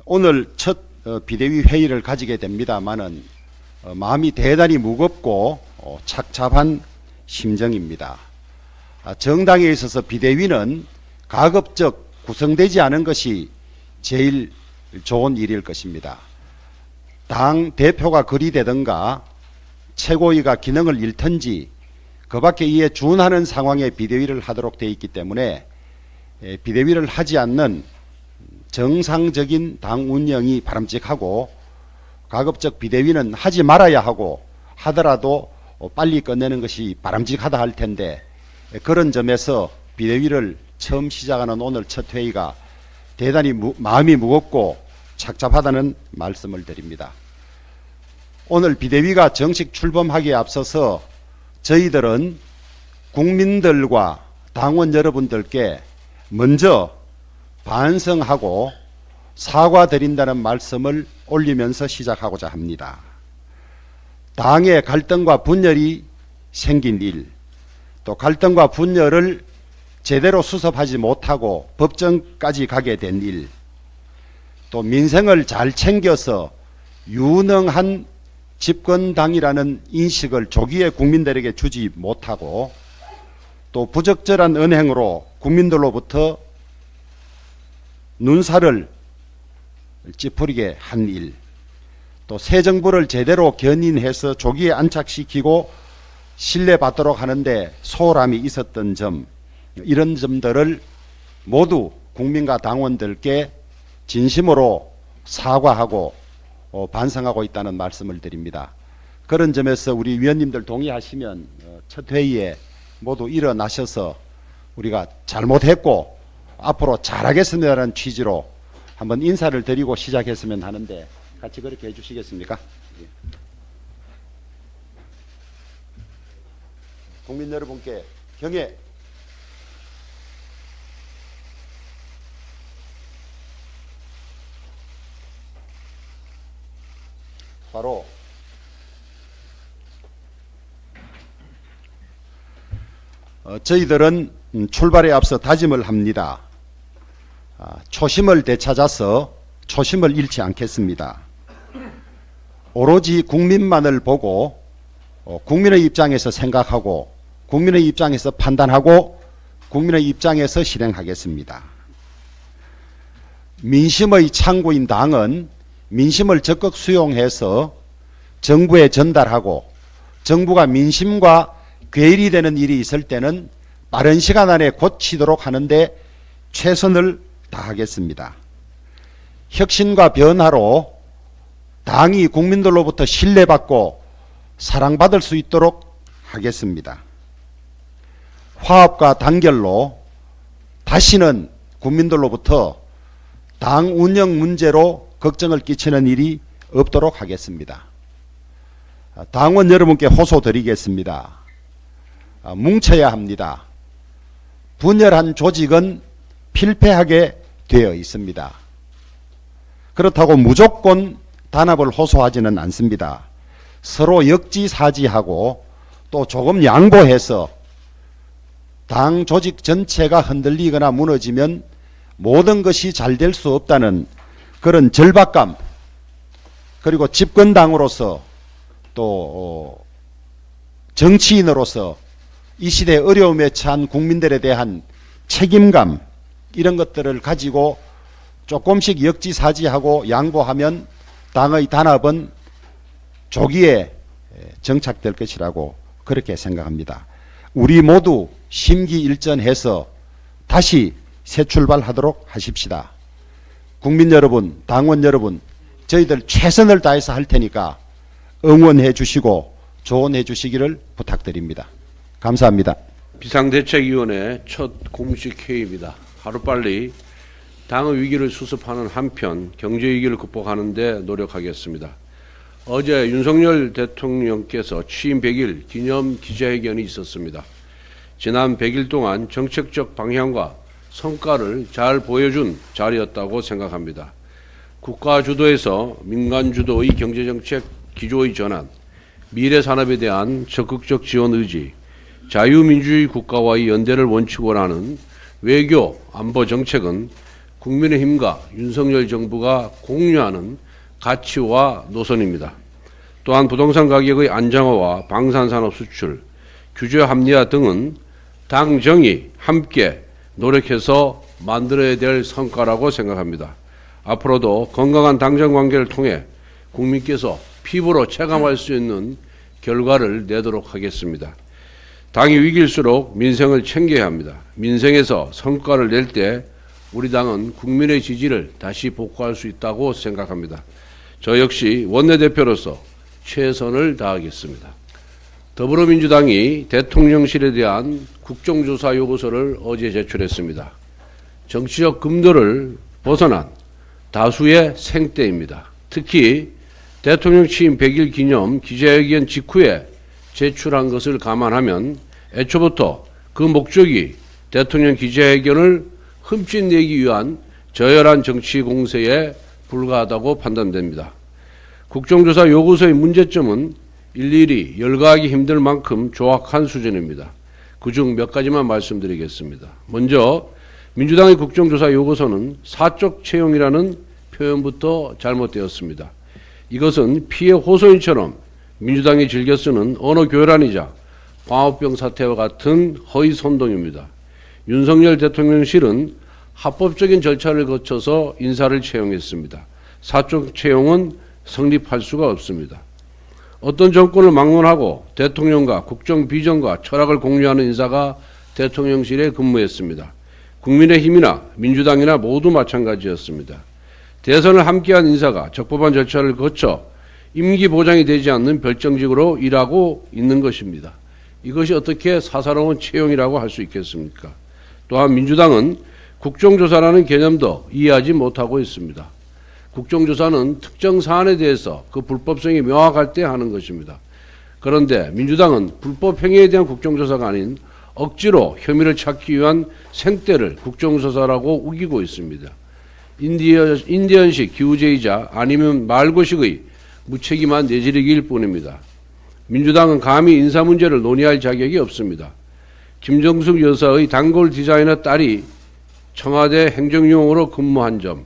오늘 첫 비대위 회의를 가지게 됩니다마는 마음이 대단히 무겁고 착잡한 심정입니다. 정당에 있어서 비대위는 가급적 구성되지 않은 것이 제일 좋은 일일 것입니다. 당 대표가 그리 되든가 최고위가 기능을 잃든지 그 밖에 이에 준하는 상황에 비대위를 하도록 되어 있기 때문에 비대위를 하지 않는 정상적인 당 운영이 바람직하고, 가급적 비대위는 하지 말아야 하고 하더라도 빨리 끝내는 것이 바람직하다 할 텐데, 그런 점에서 비대위를 처음 시작하는 오늘 첫 회의가 대단히 마음이 무겁고 착잡하다는 말씀을 드립니다. 오늘 비대위가 정식 출범하기에 앞서서 저희들은 국민들과 당원 여러분들께 먼저 반성하고 사과드린다는 말씀을 올리면서 시작하고자 합니다. 당의 갈등과 분열이 생긴 일, 또 갈등과 분열을 제대로 수습하지 못하고 법정까지 가게 된 일, 또 민생을 잘 챙겨서 유능한 집권당이라는 인식을 조기에 국민들에게 주지 못하고, 또 부적절한 은행으로 국민들로부터 눈살을 찌푸리게 한 일, 또 새 정부를 제대로 견인해서 조기에 안착시키고 신뢰받도록 하는데 소홀함이 있었던 점, 이런 점들을 모두 국민과 당원들께 진심으로 사과하고 반성하고 있다는 말씀을 드립니다. 그런 점에서 우리 위원님들 동의하시면 첫 회의에 모두 일어나셔서 우리가 잘못했고 앞으로 잘하겠습니다라는 취지로 한번 인사를 드리고 시작했으면 하는데, 같이 그렇게 해주시겠습니까? 국민 여러분께 경애. 바로 저희들은 출발에 앞서 다짐을 합니다. 초심을 되찾아서 초심을 잃지 않겠습니다. 오로지 국민만을 보고 국민의 입장에서 생각하고 국민의 입장에서 판단하고 국민의 입장에서 실행하겠습니다. 민심의 창구인 당은 민심을 적극 수용해서 정부에 전달하고, 정부가 민심과 괴리되는 일이 있을 때는 빠른 시간 안에 고치도록 하는데 최선을 다하겠습니다. 혁신과 변화로 당이 국민들로부터 신뢰받고 사랑받을 수 있도록 하겠습니다. 화합과 단결로 다시는 국민들로부터 당 운영 문제로 걱정을 끼치는 일이 없도록 하겠습니다. 당원 여러분께 호소드리겠습니다. 뭉쳐야 합니다. 분열한 조직은 필패하게 되어 있습니다. 그렇다고 무조건 단합을 호소하지는 않습니다. 서로 역지사지하고 또 조금 양보해서 당 조직 전체가 흔들리거나 무너지면 모든 것이 잘 될 수 없다는 그런 절박감, 그리고 집권당으로서 또 정치인으로서 이 시대 어려움에 처한 국민들에 대한 책임감, 이런 것들을 가지고 조금씩 역지사지하고 양보하면 당의 단합은 조기에 정착될 것이라고 그렇게 생각합니다. 우리 모두 심기일전해서 다시 새 출발하도록 하십시다. 국민 여러분, 당원 여러분, 저희들 최선을 다해서 할 테니까 응원해 주시고 조언해 주시기를 부탁드립니다. 감사합니다. 비상대책위원회 첫 공식 회의입니다. 하루빨리 당의 위기를 수습하는 한편 경제위기를 극복하는 데 노력하겠습니다. 어제 윤석열 대통령께서 취임 100일 기념 기자회견이 있었습니다. 지난 100일 동안 정책적 방향과 성과를 잘 보여준 자리였다고 생각합니다. 국가 주도에서 민간 주도의 경제정책 기조의 전환, 미래 산업에 대한 적극적 지원 의지, 자유민주주의 국가와의 연대를 원칙으로 하는 외교, 안보 정책은 국민의힘과 윤석열 정부가 공유하는 가치와 노선입니다. 또한 부동산 가격의 안정화와 방산산업 수출, 규제 합리화 등은 당정이 함께 노력해서 만들어야 될 성과라고 생각합니다. 앞으로도 건강한 당정 관계를 통해 국민께서 피부로 체감할 수 있는 결과를 내도록 하겠습니다. 당이 위기일수록 민생을 챙겨야 합니다. 민생에서 성과를 낼 때 우리 당은 국민의 지지를 다시 복구할 수 있다고 생각합니다. 저 역시 원내대표로서 최선을 다하겠습니다. 더불어민주당이 대통령실에 대한 국정조사 요구서를 어제 제출했습니다. 정치적 금도를 벗어난 다수의 생떼입니다. 특히 대통령 취임 100일 기념 기자회견 직후에 제출한 것을 감안하면 애초부터 그 목적이 대통령 기자회견을 흠집내기 위한 저열한 정치 공세에 불과하다고 판단됩니다. 국정조사 요구서의 문제점은 일일이 열거하기 힘들 만큼 조악한 수준입니다. 그중 몇 가지만 말씀드리겠습니다. 먼저 민주당의 국정조사 요구서는 사적 채용이라는 표현부터 잘못되었습니다. 이것은 피해 호소인처럼 민주당이 즐겨 쓰는 언어 교란이자 광우병 사태와 같은 허위 선동입니다. 윤석열 대통령실은 합법적인 절차를 거쳐서 인사를 채용했습니다. 사적 채용은 성립할 수가 없습니다. 어떤 정권을 막론하고 대통령과 국정 비전과 철학을 공유하는 인사가 대통령실에 근무했습니다. 국민의힘이나 민주당이나 모두 마찬가지였습니다. 대선을 함께한 인사가 적법한 절차를 거쳐 임기 보장이 되지 않는 별정직으로 일하고 있는 것입니다. 이것이 어떻게 사사로운 채용이라고 할 수 있겠습니까? 또한 민주당은 국정조사라는 개념도 이해하지 못하고 있습니다. 국정조사는 특정 사안에 대해서 그 불법성이 명확할 때 하는 것입니다. 그런데 민주당은 불법 행위에 대한 국정조사가 아닌 억지로 혐의를 찾기 위한 생떼를 국정조사라고 우기고 있습니다. 인디언식 기우제이자 아니면 말고식의 무책임한 내지르기일 뿐입니다. 민주당은 감히 인사 문제를 논의할 자격이 없습니다. 김정숙 여사의 단골 디자이너 딸이 청와대 행정용으로 근무한 점,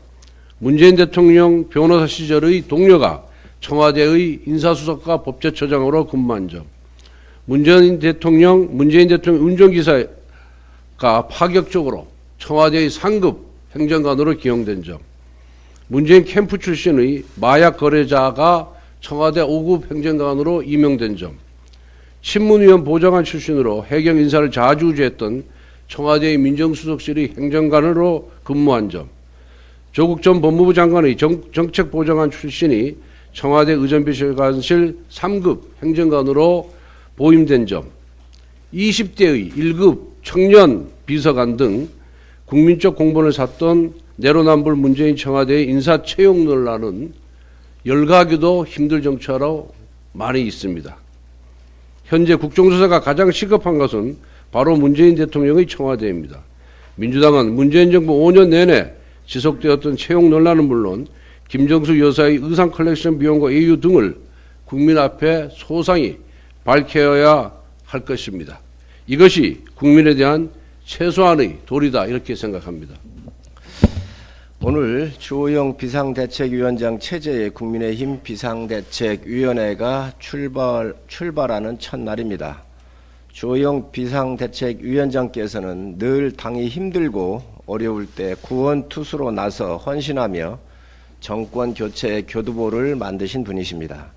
문재인 대통령 변호사 시절의 동료가 청와대의 인사수석과 법제처장으로 근무한 점, 문재인 대통령 운전기사가 파격적으로 청와대의 상급 행정관으로 기용된 점, 문재인 캠프 출신의 마약 거래자가 청와대 5급 행정관으로 임명된 점, 친문위원 보좌관 출신으로 해경 인사를 자주우지했던 청와대의 민정수석실의 행정관으로 근무한 점, 조국 전 법무부 장관의 정책보좌관 출신이 청와대 의전비서관실 3급 행정관으로 보임된 점, 20대의 1급 청년 비서관 등 국민적 공분을 샀던 내로남불 문재인 청와대의 인사 채용 논란은 열거하기도 힘들 정치하로 많이 있습니다. 현재 국정조사가 가장 시급한 것은 바로 문재인 대통령의 청와대입니다. 민주당은 문재인 정부 5년 내내 지속되었던 채용 논란은 물론 김정숙 여사의 의상 컬렉션 비용과 예유 등을 국민 앞에 소상히 밝혀야 할 것입니다. 이것이 국민에 대한 최소한의 도리다 이렇게 생각합니다. 오늘 주호영 비상대책위원장 체제의 국민의힘 비상대책위원회가 출발하는 첫날입니다. 주호영 비상대책위원장께서는 늘 당이 힘들고 어려울 때 구원투수로 나서 헌신하며 정권 교체의 교두보를 만드신 분이십니다.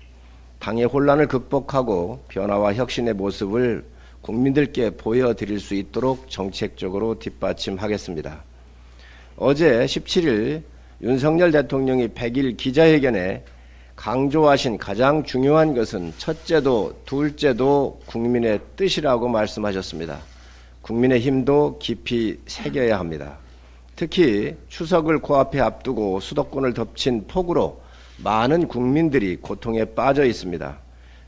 당의 혼란을 극복하고 변화와 혁신의 모습을 국민들께 보여드릴 수 있도록 정책적으로 뒷받침하겠습니다. 어제 17일 윤석열 대통령이 100일 기자회견에 강조하신 가장 중요한 것은 첫째도 둘째도 국민의 뜻이라고 말씀하셨습니다. 국민의 힘도 깊이 새겨야 합니다. 특히 추석을 코앞에 앞두고 수도권을 덮친 폭우로 많은 국민들이 고통에 빠져 있습니다.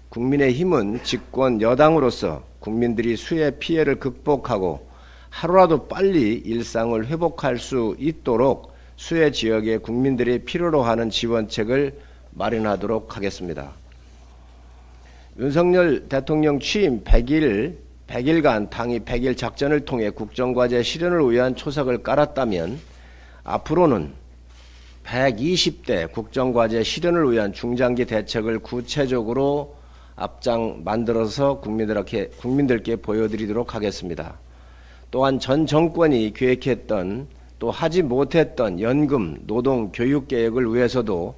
국민의 힘은 집권 여당으로서 국민들이 수해 피해를 극복하고 하루라도 빨리 일상을 회복할 수 있도록 수해 지역의 국민들이 필요로 하는 지원책을 마련하도록 하겠습니다. 윤석열 대통령 취임 100일간 당이 100일 작전을 통해 국정과제 실현을 위한 초석을 깔았다면 앞으로는 120대 국정과제 실현을 위한 중장기 대책을 구체적으로 앞장 만들어서 국민들께 보여드리도록 하겠습니다. 또한 전 정권이 계획했던 또 하지 못했던 연금, 노동, 교육 계획을 위해서도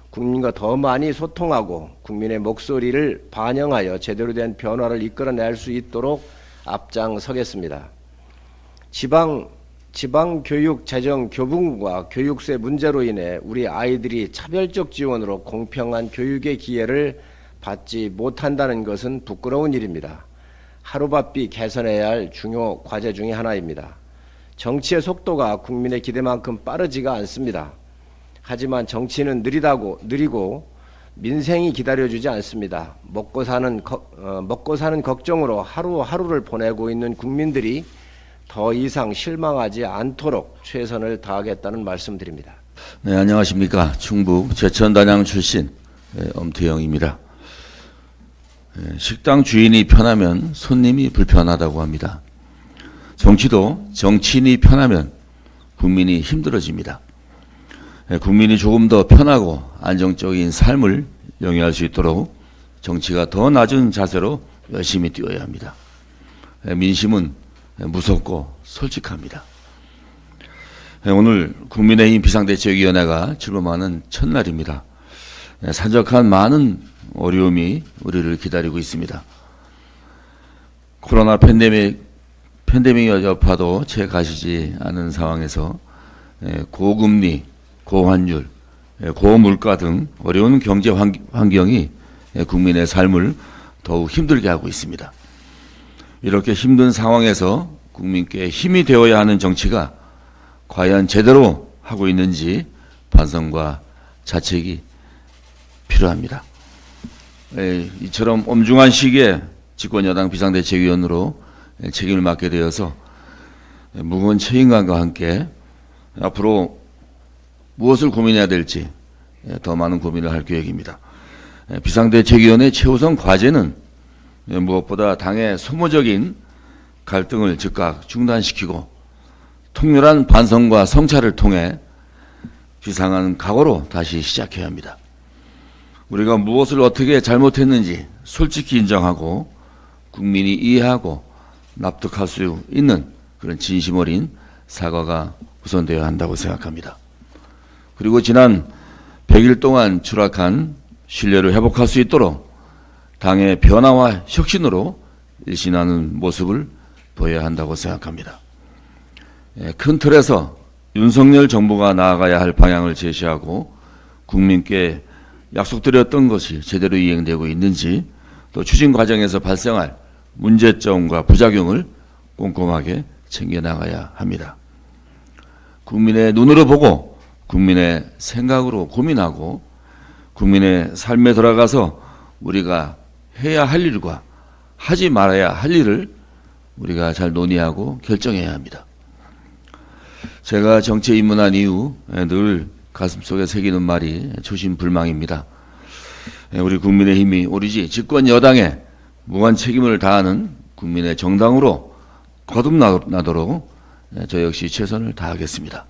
국민과 더 많이 소통하고 국민의 목소리를 반영하여 제대로 된 변화를 이끌어낼 수 있도록 앞장서겠습니다. 지방교육 재정 교부금과 교육세 문제로 인해 우리 아이들이 차별적 지원으로 공평한 교육의 기회를 받지 못한다는 것은 부끄러운 일입니다. 하루바삐 개선해야 할 중요 과제 중의 하나입니다. 정치의 속도가 국민의 기대만큼 빠르지가 않습니다. 하지만 정치는 느리고 민생이 기다려주지 않습니다. 먹고 사는 걱정으로 하루하루를 보내고 있는 국민들이 더 이상 실망하지 않도록 최선을 다하겠다는 말씀드립니다. 네, 안녕하십니까. 충북 제천단양 출신 엄태영입니다. 식당 주인이 편하면 손님이 불편하다고 합니다. 정치도 정치인이 편하면 국민이 힘들어집니다. 국민이 조금 더 편하고 안정적인 삶을 영위할 수 있도록 정치가 더 낮은 자세로 열심히 뛰어야 합니다. 민심은 무섭고 솔직합니다. 오늘 국민의힘 비상대책위원회가 출범하는 첫날입니다. 산적한 많은 어려움이 우리를 기다리고 있습니다. 코로나 팬데믹 여파도 채 가시지 않은 상황에서 고금리, 고환율, 고물가 등 어려운 경제 환경이 국민의 삶을 더욱 힘들게 하고 있습니다. 이렇게 힘든 상황에서 국민께 힘이 되어야 하는 정치가 과연 제대로 하고 있는지 반성과 자책이 필요합니다. 이처럼 엄중한 시기에 집권여당 비상대책위원으로 책임을 맡게 되어서 무거운 책임감과 함께 앞으로 무엇을 고민해야 될지 더 많은 고민을 할 계획입니다. 비상대책위원회 최우선 과제는 무엇보다 당의 소모적인 갈등을 즉각 중단시키고 통렬한 반성과 성찰을 통해 비상한 각오로 다시 시작해야 합니다. 우리가 무엇을 어떻게 잘못했는지 솔직히 인정하고 국민이 이해하고 납득할 수 있는 그런 진심 어린 사과가 우선되어야 한다고 생각합니다. 그리고 지난 100일 동안 추락한 신뢰를 회복할 수 있도록 당의 변화와 혁신으로 일신하는 모습을 보여야 한다고 생각합니다. 큰 틀에서 윤석열 정부가 나아가야 할 방향을 제시하고 국민께 약속드렸던 것이 제대로 이행되고 있는지 또 추진 과정에서 발생할 문제점과 부작용을 꼼꼼하게 챙겨나가야 합니다. 국민의 눈으로 보고 국민의 생각으로 고민하고 국민의 삶에 들어가서 우리가 해야 할 일과 하지 말아야 할 일을 우리가 잘 논의하고 결정해야 합니다. 제가 정치에 입문한 이후 늘 가슴속에 새기는 말이 초심불망입니다. 우리 국민의힘이 오로지 집권 여당에 무한 책임을 다하는 국민의 정당으로 거듭나도록 저 역시 최선을 다하겠습니다.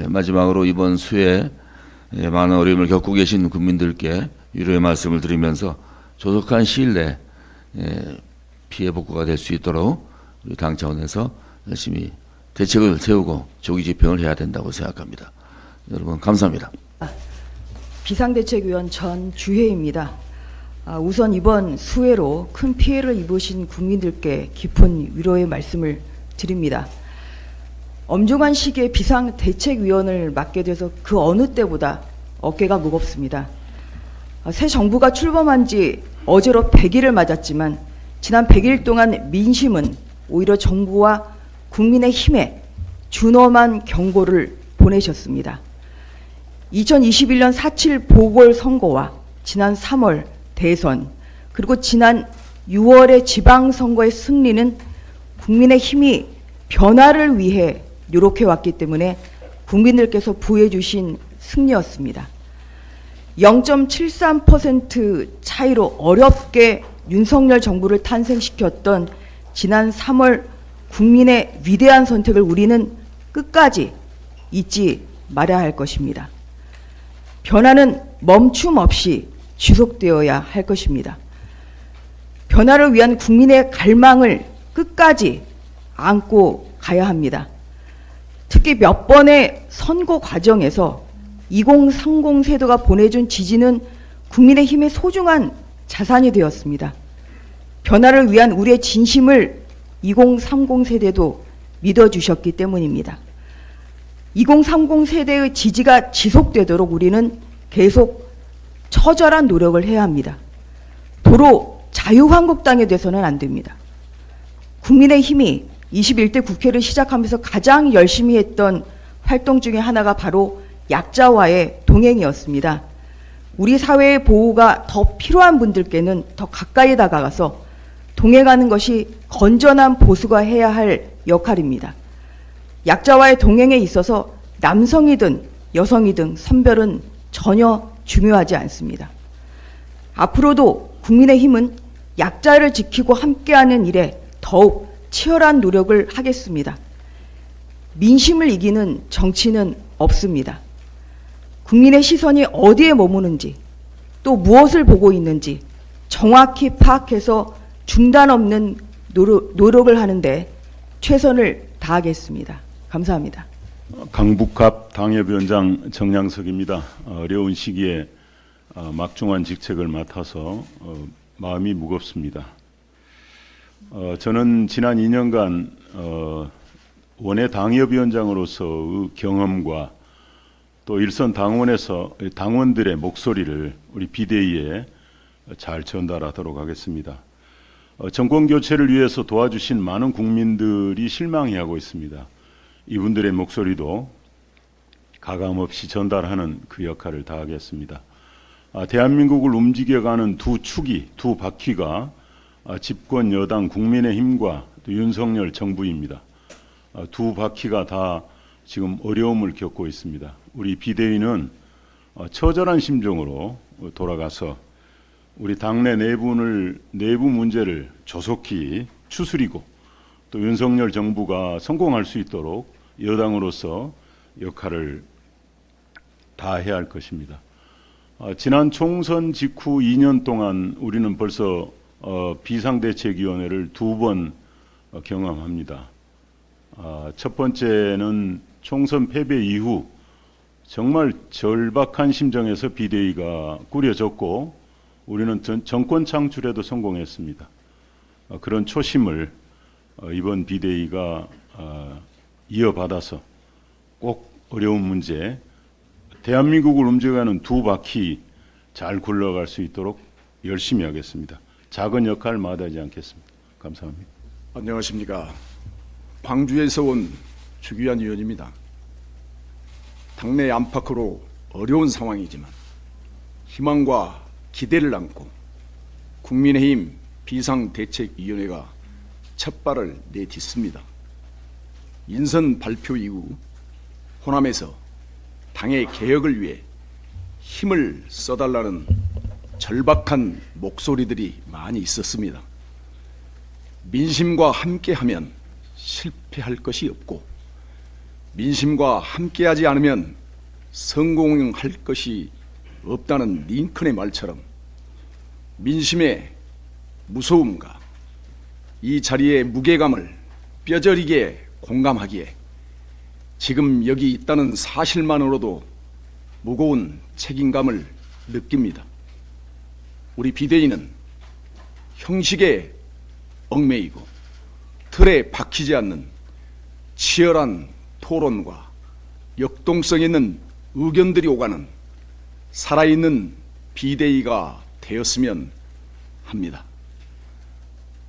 마지막으로 이번 수해에 많은 어려움을 겪고 계신 국민들께 위로의 말씀을 드리면서 조속한 시일 내에 피해 복구가 될 수 있도록 우리 당 차원에서 열심히 대책을 세우고 조기 집행을 해야 된다고 생각합니다. 여러분 감사합니다. 비상대책위원 전주혜입니다. 우선 이번 수해로 큰 피해를 입으신 국민들께 깊은 위로의 말씀을 드립니다. 엄중한 시기에 비상대책위원을 맡게 돼서 그 어느 때보다 어깨가 무겁습니다. 새 정부가 출범한 지 어제로 100일을 맞았지만 지난 100일 동안 민심은 오히려 정부와 국민의 힘에 준엄한 경고를 보내셨습니다. 2021년 4.7 보궐선거와 지난 3월 대선 그리고 지난 6월의 지방선거의 승리는 국민의 힘이 변화를 위해 노력해왔기 때문에 국민들께서 부여해 주신 승리였습니다. 0.73% 차이로 어렵게 윤석열 정부를 탄생시켰던 지난 3월 국민의 위대한 선택을 우리는 끝까지 잊지 말아야 할 것입니다. 변화는 멈춤 없이 지속되어야 할 것입니다. 변화를 위한 국민의 갈망을 끝까지 안고 가야 합니다. 특히 몇 번의 선거 과정에서 2030 세대가 보내준 지지는 국민의힘의 소중한 자산이 되었습니다. 변화를 위한 우리의 진심을 2030 세대도 믿어주셨기 때문입니다. 2030 세대의 지지가 지속되도록 우리는 계속 처절한 노력을 해야 합니다. 도로 자유한국당이 돼서는 안 됩니다. 국민의힘이 21대 국회를 시작하면서 가장 열심히 했던 활동 중에 하나가 바로 약자와의 동행이었습니다. 우리 사회의 보호가 더 필요한 분들께는 더 가까이 다가가서 동행하는 것이 건전한 보수가 해야 할 역할입니다. 약자와의 동행에 있어서 남성이든 여성이든 선별은 전혀 중요하지 않습니다. 앞으로도 국민의힘은 약자를 지키고 함께하는 일에 더욱 치열한 노력을 하겠습니다. 민심을 이기는 정치는 없습니다. 국민의 시선이 어디에 머무는지 또 무엇을 보고 있는지 정확히 파악해서 중단 없는 노력을 하는데 최선을 다하겠습니다. 감사합니다. 강북갑 당협위원장 정량석입니다. 어려운 시기에 막중한 직책을 맡아서 마음이 무겁습니다. 저는 지난 2년간 원외 당협위원장으로서의 경험과 또 일선 당원에서 당원들의 목소리를 우리 비대위에 잘 전달하도록 하겠습니다. 정권 교체를 위해서 도와주신 많은 국민들이 실망해하고 있습니다. 이분들의 목소리도 가감없이 전달하는 그 역할을 다하겠습니다. 대한민국을 움직여가는 두 축이, 두 바퀴가 집권 여당 국민의힘과 또 윤석열 정부입니다. 두 바퀴가 다 지금 어려움을 겪고 있습니다. 우리 비대위는 처절한 심정으로 돌아가서 우리 당내 내부 문제를 조속히 추스리고 또 윤석열 정부가 성공할 수 있도록 여당으로서 역할을 다해야 할 것입니다. 지난 총선 직후 2년 동안 우리는 벌써 비상대책위원회를 2번 경험합니다. 첫 번째는 총선 패배 이후 정말 절박한 심정에서 비대위가 꾸려졌고 우리는 정권 창출에도 성공했습니다. 그런 초심을 이번 비대위가 이어받아서 꼭 어려운 문제, 대한민국을 움직여가는 두 바퀴 잘 굴러갈 수 있도록 열심히 하겠습니다. 작은 역할 마다하지 않겠습니다. 감사합니다. 안녕하십니까. 광주에서 온 주기환 의원입니다. 당내 안팎으로 어려운 상황이지만 희망과 기대를 안고 국민의힘 비상대책위원회가 첫 발을 내딛습니다. 인선 발표 이후 호남에서 당의 개혁을 위해 힘을 써달라는 절박한 목소리들이 많이 있었습니다. 민심과 함께하면 실패할 것이 없고 민심과 함께하지 않으면 성공할 것이 없다는 링컨의 말처럼 민심의 무서움과 이 자리의 무게감을 뼈저리게 공감하기에 지금 여기 있다는 사실만으로도 무거운 책임감을 느낍니다. 우리 비대위는 형식에 얽매이고 틀에 박히지 않는 치열한 토론과 역동성 있는 의견들이 오가는 살아있는 비대위가 되었으면 합니다.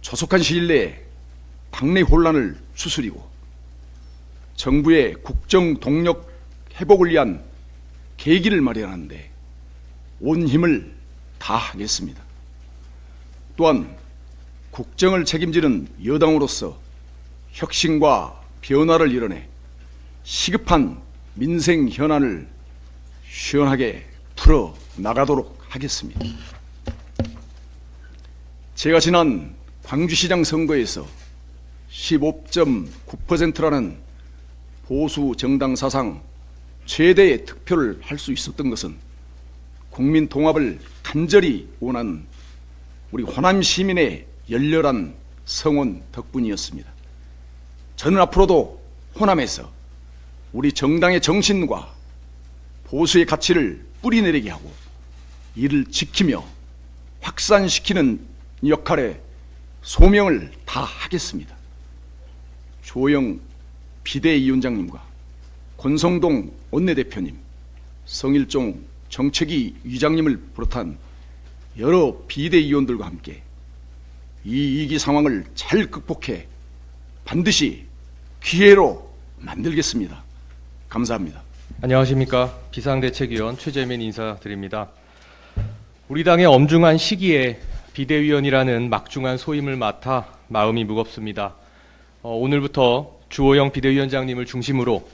조속한 시일 내에 당내 혼란을 추스리고 정부의 국정 동력 회복을 위한 계기를 마련하는데 온 힘을 다하겠습니다. 또한 국정을 책임지는 여당으로서 혁신과 변화를 이뤄내 시급한 민생 현안을 시원하게 풀어 나가도록 하겠습니다. 제가 지난 광주시장 선거에서 15.9%라는 보수 정당 사상 최대의 득표를 할 수 있었던 것은 국민 통합을 간절히 원하는 우리 호남 시민의 열렬한 성원 덕분이었습니다. 저는 앞으로도 호남에서 우리 정당의 정신과 보수의 가치를 뿌리내리게 하고 이를 지키며 확산시키는 역할에 소명을 다하겠습니다. 조영 비대위원장님과 권성동 원내대표님, 성일종 정책위 위장님을 비롯한 여러 비대위원들과 함께 이 위기 상황을 잘 극복해 반드시 기회로 만들겠습니다. 감사합니다. 안녕하십니까. 비상대책위원 최재민 인사드립니다. 우리 당의 엄중한 시기에 비대위원이라는 막중한 소임을 맡아 마음이 무겁습니다. 오늘부터 주호영 비대위원장님을 중심으로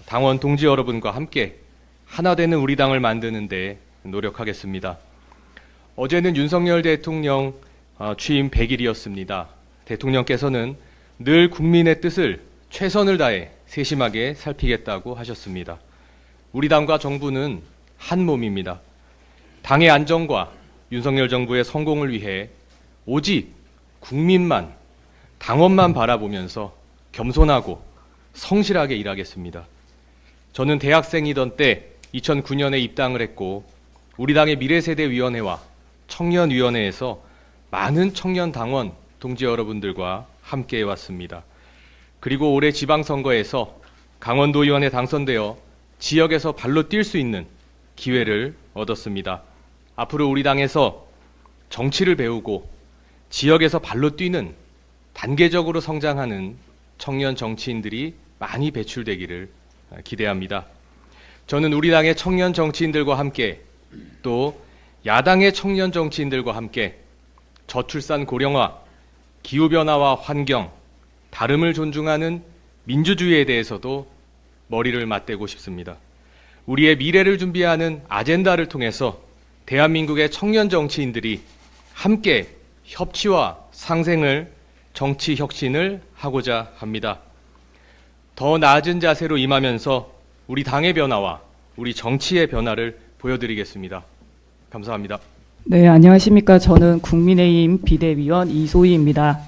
당원 동지 여러분과 함께 하나 되는 우리 당을 만드는 데 노력하겠습니다. 어제는 윤석열 대통령 취임 100일이었습니다. 대통령께서는 늘 국민의 뜻을 최선을 다해 세심하게 살피겠다고 하셨습니다. 우리 당과 정부는 한 몸입니다. 당의 안정과 윤석열 정부의 성공을 위해 오직 국민만, 당원만 바라보면서 겸손하고 성실하게 일하겠습니다. 저는 대학생이던 때 2009년에 입당을 했고 우리 당의 미래세대위원회와 청년위원회에서 많은 청년 당원 동지 여러분들과 함께 해왔습니다. 그리고 올해 지방선거에서 강원도의원에 당선되어 지역에서 발로 뛸 수 있는 기회를 얻었습니다. 앞으로 우리 당에서 정치를 배우고 지역에서 발로 뛰는 단계적으로 성장하는 청년 정치인들이 많이 배출되기를 기대합니다. 저는 우리 당의 청년 정치인들과 함께 또 야당의 청년 정치인들과 함께 저출산 고령화, 기후변화와 환경, 다름을 존중하는 민주주의에 대해서도 머리를 맞대고 싶습니다. 우리의 미래를 준비하는 아젠다를 통해서 대한민국의 청년 정치인들이 함께 협치와 상생을, 정치 혁신을 하고자 합니다. 더 나아진 자세로 임하면서 우리 당의 변화와 우리 정치의 변화를 보여드리겠습니다. 감사합니다. 네, 안녕하십니까. 저는 국민의힘 비대위원 이소희입니다.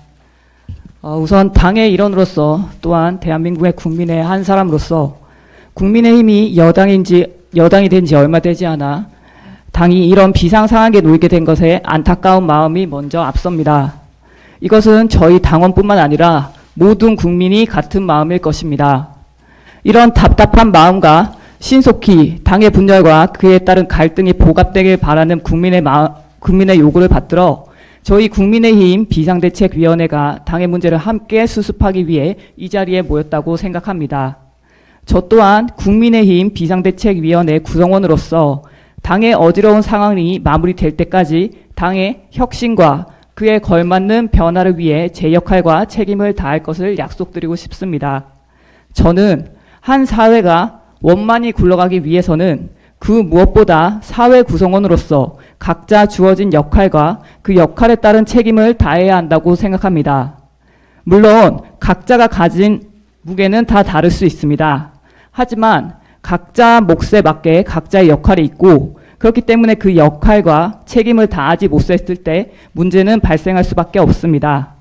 우선 당의 일원으로서 또한 대한민국의 국민의 한 사람으로서 국민의힘이 여당이 된 지 얼마 되지 않아 당이 이런 비상 상황에 놓이게 된 것에 안타까운 마음이 먼저 앞섭니다. 이것은 저희 당원뿐만 아니라 모든 국민이 같은 마음일 것입니다. 이런 답답한 마음과 신속히 당의 분열과 그에 따른 갈등이 보갑되길 바라는 국민의 요구를 받들어 저희 국민의힘 비상대책위원회가 당의 문제를 함께 수습하기 위해 이 자리에 모였다고 생각합니다. 저 또한 국민의힘 비상대책위원회 구성원으로서 당의 어지러운 상황이 마무리될 때까지 당의 혁신과 그에 걸맞는 변화를 위해 제 역할과 책임을 다할 것을 약속드리고 싶습니다. 저는 한 사회가 원만히 굴러가기 위해서는 그 무엇보다 사회 구성원으로서 각자 주어진 역할과 그 역할에 따른 책임을 다해야 한다고 생각합니다. 물론 각자가 가진 무게는 다 다를 수 있습니다. 하지만 각자 몫에 맞게 각자의 역할이 있고 그렇기 때문에 그 역할과 책임을 다하지 못했을 때 문제는 발생할 수밖에 없습니다.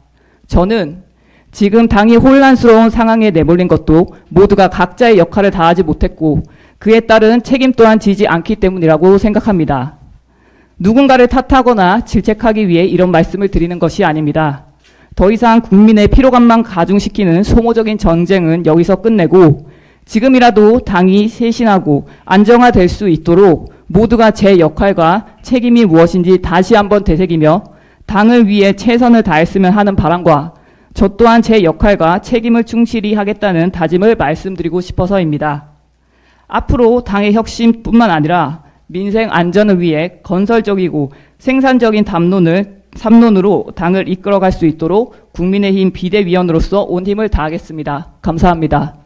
저는 지금 당이 혼란스러운 상황에 내몰린 것도 모두가 각자의 역할을 다하지 못했고 그에 따른 책임 또한 지지 않기 때문이라고 생각합니다. 누군가를 탓하거나 질책하기 위해 이런 말씀을 드리는 것이 아닙니다. 더 이상 국민의 피로감만 가중시키는 소모적인 전쟁은 여기서 끝내고 지금이라도 당이 쇄신하고 안정화될 수 있도록 모두가 제 역할과 책임이 무엇인지 다시 한번 되새기며 당을 위해 최선을 다했으면 하는 바람과 저 또한 제 역할과 책임을 충실히 하겠다는 다짐을 말씀드리고 싶어서입니다. 앞으로 당의 혁신뿐만 아니라 민생 안전을 위해 건설적이고 생산적인 담론으로 당을 이끌어갈 수 있도록 국민의힘 비대위원으로서 온 힘을 다하겠습니다. 감사합니다.